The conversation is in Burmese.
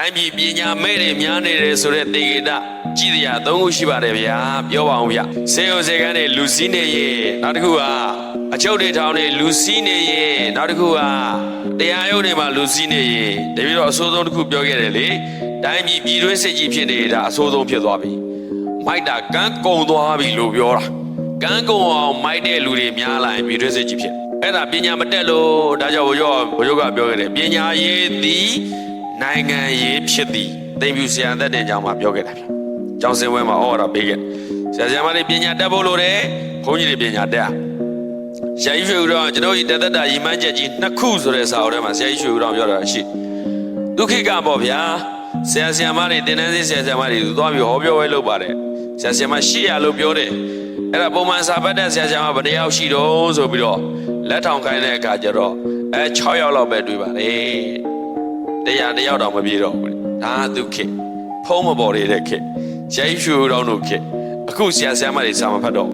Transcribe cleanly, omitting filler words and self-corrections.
တိုင်းပြည်ပညာမဲ့တွေများနေတယ်ဆိုတဲ့တေဂေတကြည်တရား၃ခုရှိပါတယ်ဗျာပြောပါအောင်ဗျစေယုံစေကန်းတွေလူစည်းနေရင်နောက်တစ်ခုကအချုပ်တွေထောင်တွေလူစည်းနေရင်နောက်တစ်ခုကတရားရုံးတွေမှာလူစည်းနေရင်တပည့်တော်အဆိုးဆုံးတစ်ခုပြောခဲ့တယ်လေတိုင်းပြည်ပြည်တွင်းစစ်ကြီးဖြစ်နေတာအဆိုးဆုံးဖြစ်သွားပြီမိုက်တာကန်းကုံသွားပြီလို့ပြောတာကန်းကုံအောင်မိုက်တဲ့လူတွေများလာရင်ပြည်တွင်းစစ်ကြီးဖြစ်အဲ့ဒါပညာမတက်လို့ဒါကြောင့်ဘုရားကပြောခဲ့တယ်ပညာရေးသည်နိုင်ငံရေးဖြစ်သည်သိမ့်ပြဆရာသက်တဲ့ကြောင့်မှပြောခဲ့တာဗျကျောင်းစင်ဝဲမှာဩဝါဒပေးခဲ့ဆရာမတွေပညာတက်ဖို့လိုတယ်ဘုန်းကြီးတွေပညာတက်ဆရာကြီးရွှေဦးတော်ကျွန်တော်ဤတသက်တာရီမန်းချက်ကြီး2ခုဆိုတဲ့စာအုပ်ထဲမှာဆရာကြီးရွှေဦးတော်ပြောတာရှိဒုက္ခိကပေါ့ဗျာဆရာမတွေတင်တန်းစဆရာမတွေသူသွားပြီးဟောပြောဝဲလုပ်ပါတယ်ဆရာမ800လို့ပြောတယ်အဲ့ဒါပုံမှန်စာပတ်တဲ့ဆရာမဘယ်တယောက်ရှိတော့ဆိုပြီးတော့လက်ထောင်ခိုင်းတဲ့အခါကျတော့6ယောက်လောက်ပဲတွေ့ပါလေတယောက်တော့မပြေတော့ဘူးဒါကသူခေဖုံးမပေါ်နေတဲ့ခေရိုက်ဖြူတော်တို့ခေအခုဆရာမတွေစာမဖတ်တော့